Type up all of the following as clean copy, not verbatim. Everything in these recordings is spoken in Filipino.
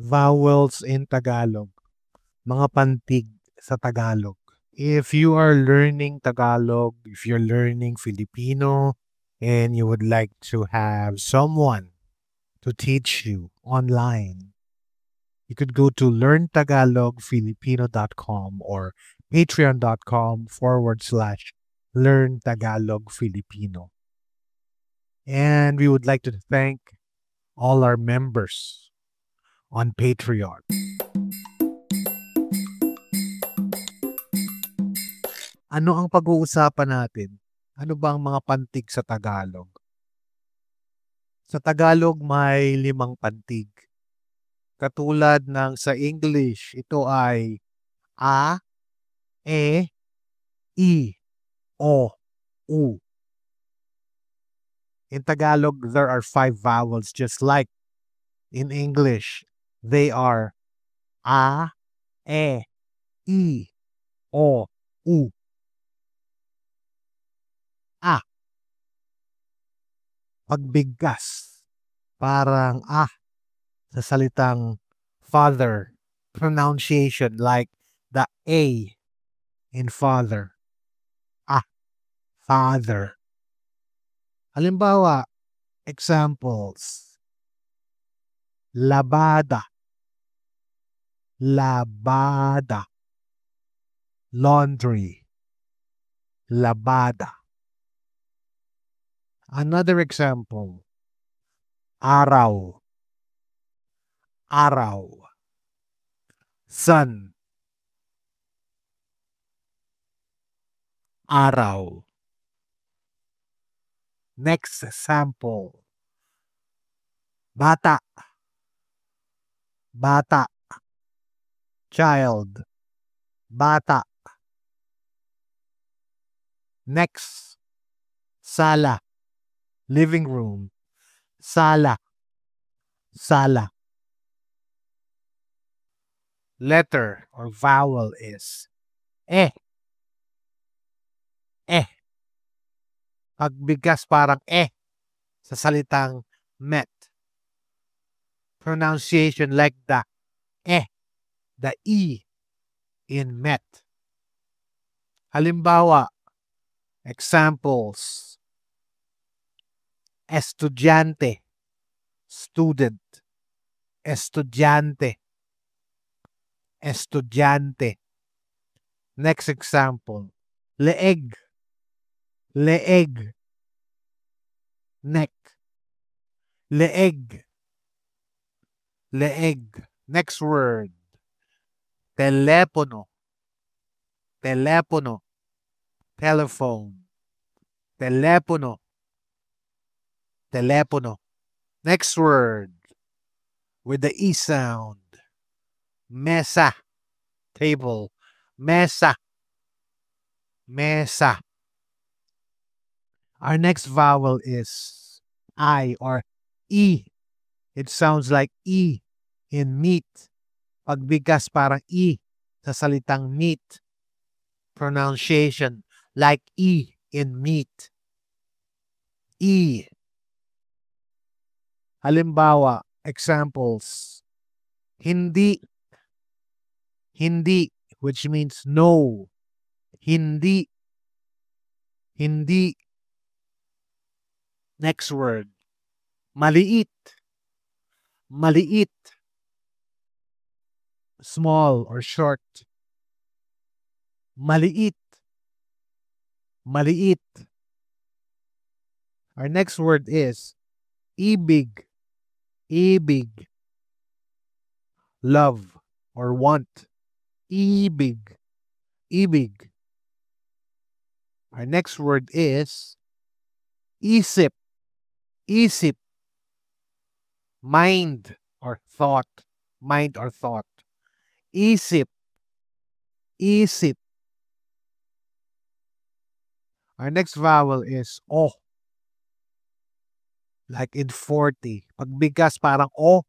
Vowels in Tagalog. Mga pantig sa Tagalog. If you are learning Tagalog, if you're learning Filipino, and you would like to have someone to teach you online, you could go to learntagalogfilipino.com or patreon.com/learntagalogfilipino. And we would like to thank all our members on Patreon. Ano ang pag-uusapan natin? Ano ba ang mga pantig sa Tagalog? Sa Tagalog may 5 pantig. Katulad ng sa English, ito ay a, e, i, o, u. In Tagalog, there are 5 vowels just like in English. They are a, e, i, o, u. A. Pagbigkas. Parang sa salitang father. Pronunciation like the A in father. Father. Halimbawa, examples. Labada. Labada. Laundry. Labada. Another example. Araw. Araw. Sun. Araw. Next sample. Bata. Bata. Child. Bata. Next. Sala. Living room. Sala. Sala. Letter or vowel is eh. Eh. Pagbigkas parang sa salitang met. Pronunciation like the E in met. Halimbawa, examples. Estudyante. Student. Estudyante. Estudyante. Next example. Leeg. Leeg. Neck. Leeg. Leeg. Next word. Telepono. Telepono. Telephone. Telepono. Telepono. Next word. With the E sound. Mesa. Table. Mesa. Mesa. Our next vowel is I or E. It sounds like E in meat. Pagbigkas parang E sa salitang meat. Pronunciation like E in meat. E. Halimbawa, examples. Hindi. Hindi, which means no. Hindi. Hindi. Next word. Maliit. Maliit. Small or short. Maliit. Maliit. Our next word is ibig. Ibig. Love or want. Ibig. Ibig. Our next word is isip. Isip. Mind or thought. Mind or thought. Isip. Isip. Our next vowel is O. Like in 40. Pagbigkas parang O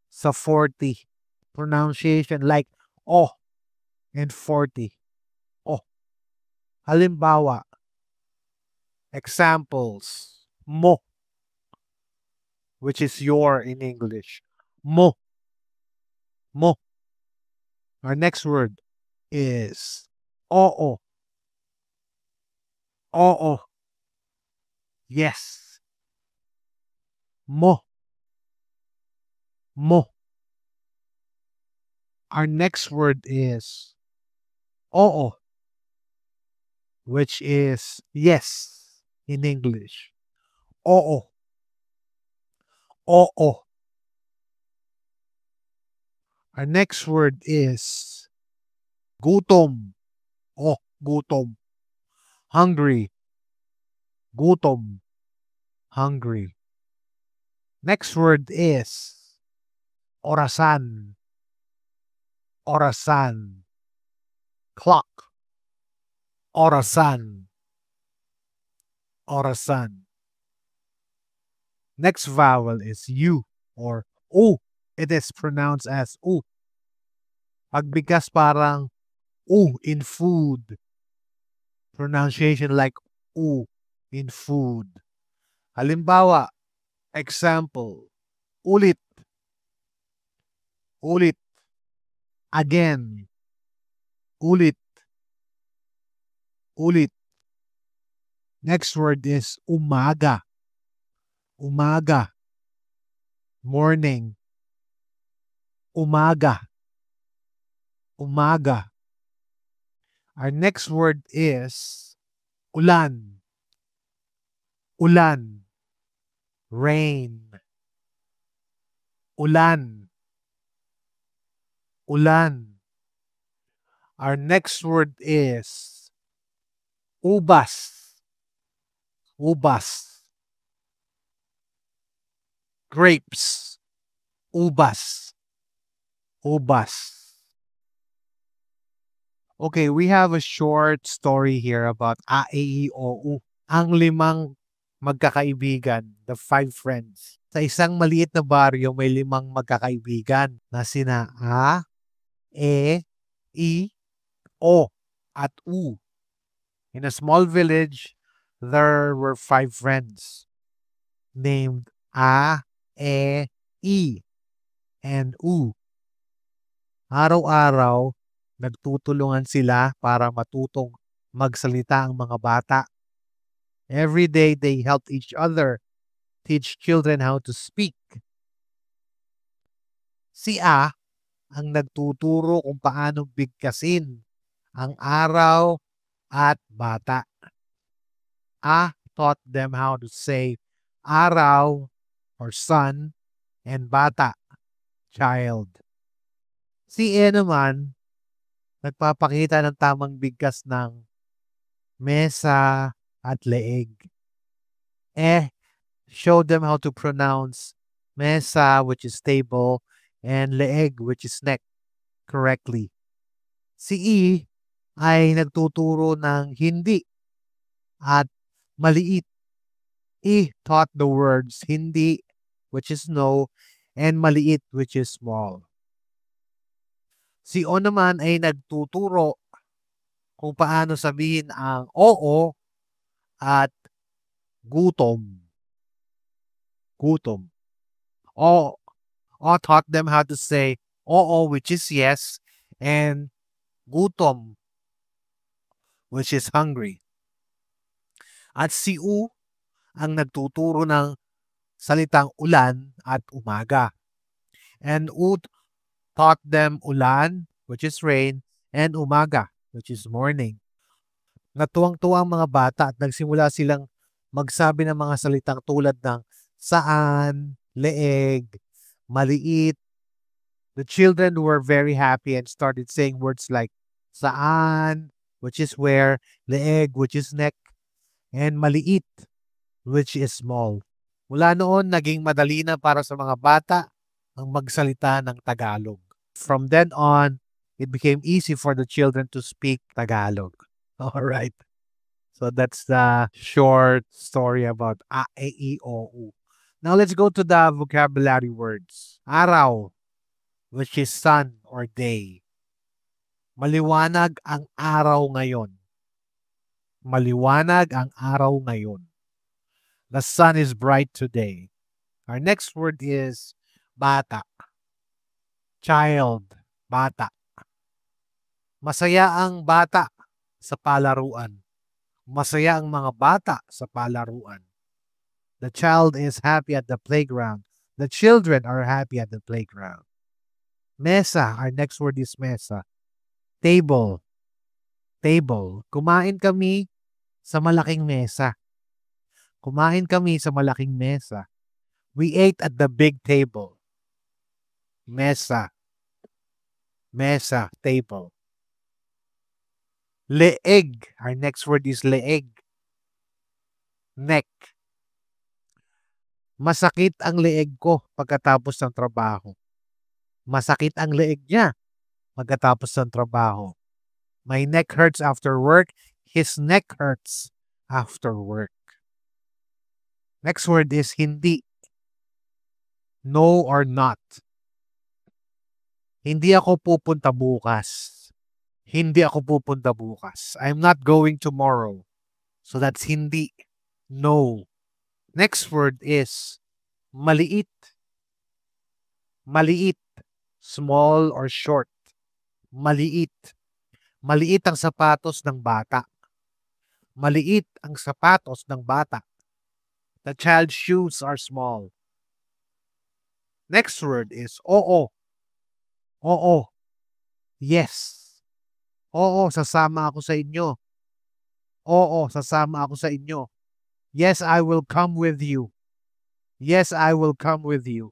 sa 40. Pronunciation like O in 40. O. Halimbawa. Examples. Mo. Which is your in English. Mo. Mo. Our next word is oo. Oo. Yes. Mo. Mo. Our next word is oo, which is yes in English. Oo. Oo. Our next word is gutom. Oh, gutom. Hungry. Gutom. Hungry. Next word is orasan. Orasan. Clock. Orasan. Orasan. Next vowel is U or U. It is pronounced as U. Pag bigkas parang U in food. Pronunciation like U in food. Halimbawa, example, ulit, ulit, again, ulit, ulit. Next word is umaga, umaga, morning, umaga, umaga. Our next word is ulan, ulan, rain, ulan, ulan. Our next word is ubas, ubas, grapes, ubas, ubas. Okay, we have a short story here about A, E, I, O, U. Ang limang magkakaibigan, the five friends. Sa isang maliit na baryo, may limang magkakaibigan na sina A, E, I, O, at U. In a small village, there were five friends named A, E, I, and U. Araw-araw, nagtutulungan sila para matutong magsalita ang mga bata. Every day, they helped each other teach children how to speak. Si A ang nagtuturo kung paano bigkasin ang araw at bata. A taught them how to say araw or sun and bata, child. Si E naman, nagpapakita ng tamang bigkas ng mesa at leeg. Showed them how to pronounce mesa, which is table, and leeg, which is neck, correctly. Si E ay nagtuturo ng hindi at maliit. E taught the words hindi, which is no, and maliit, which is small. Si O naman ay nagtuturo kung paano sabihin ang oo at gutom. Gutom. O taught them how to say oo, which is yes, and gutom, which is hungry. At si U ang nagtuturo ng salitang ulan at umaga. And U taught them ulan, which is rain, and umaga, which is morning. Natuwang-tuwa ang mga bata at nagsimula silang magsabi ng mga salitang tulad ng saan, leeg, maliit. The children were very happy and started saying words like saan, which is where, leeg, which is neck, and maliit, which is small. Mula noon, naging madali na para sa mga bata ang magsalita ng Tagalog. From then on, it became easy for the children to speak Tagalog. All right. So that's the short story about A, E, I, O, U. Now let's go to the vocabulary words. Araw, which is sun or day. Maliwanag ang araw ngayon. Maliwanag ang araw ngayon. The sun is bright today. Our next word is bata, Child, bata. Masaya ang bata sa palaruan. Masaya ang mga bata sa palaruan. The child is happy at the playground. The children are happy at the playground. Mesa, our next word is mesa. Table. Table. Kumain kami sa malaking mesa. Kumain kami sa malaking mesa. We ate at the big table. Mesa. Mesa, table. Leeg. Our next word is leeg. Neck. Masakit ang leeg ko pagkatapos ng trabaho. Masakit ang leeg niya pagkatapos ng trabaho. My neck hurts after work. His neck hurts after work. Next word is hindi. No or not. Hindi ako pupunta bukas. Hindi ako pupunta bukas. I'm not going tomorrow. So that's hindi. No. Next word is maliit. Maliit. Small or short. Maliit. Maliit ang sapatos ng bata. Maliit ang sapatos ng bata. The child's shoes are small. Next word is oo. Oo. Yes. Oo, sasama ako sa inyo. Oo, sasama ako sa inyo. Yes, I will come with you. Yes, I will come with you.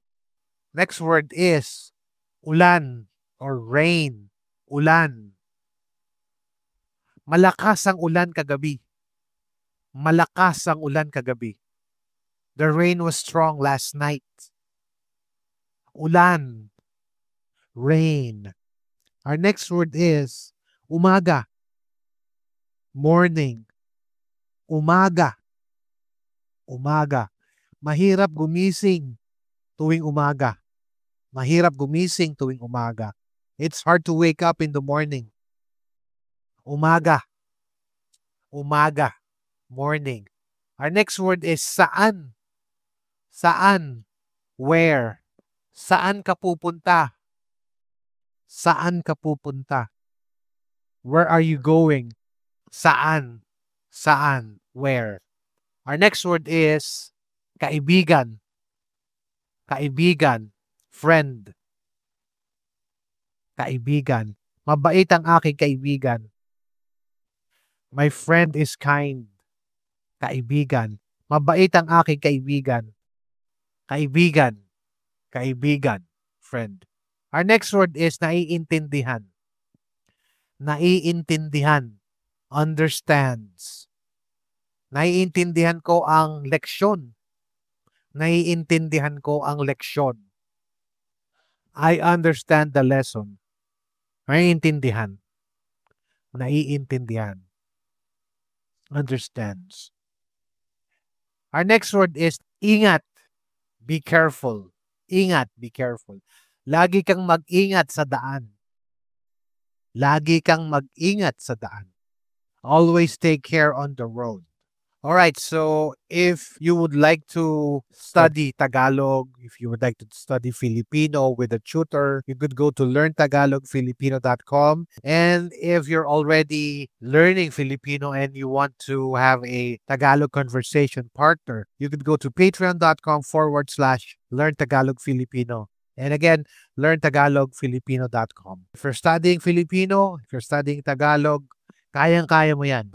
Next word is ulan or rain. Ulan. Malakas ang ulan kagabi. Malakas ang ulan kagabi. The rain was strong last night. Ulan. Rain. Our next word is umaga. Morning. Umaga. Umaga. Mahirap gumising tuwing umaga. Mahirap gumising tuwing umaga. It's hard to wake up in the morning. Umaga. Umaga. Morning. Our next word is saan. Saan. Where. Saan ka pupunta? Saan ka pupunta? Where are you going? Saan. Saan. Where. Our next word is kaibigan. Kaibigan. Friend. Kaibigan. Mabait ang aking kaibigan. My friend is kind. Kaibigan. Mabait ang aking kaibigan. Kaibigan. Kaibigan. Friend. Our next word is naiintindihan. Naiintindihan. Understands. Naiintindihan ko ang leksyon. Naiintindihan ko ang leksyon. I understand the lesson. Naiintindihan. Naiintindihan. Understands. Our next word is ingat. Be careful. Ingat, be careful. Lagi kang mag-ingat sa daan. Lagi kang mag-ingat sa daan. Always take care on the road. All right, so if you would like to study Tagalog, if you would like to study Filipino with a tutor, you could go to learntagalogfilipino.com. And if you're already learning Filipino and you want to have a Tagalog conversation partner, you could go to patreon.com/learntagalogfilipino. And again, learntagalogfilipino.com. If you're studying Filipino, if you're studying Tagalog, kayang-kaya mo yan.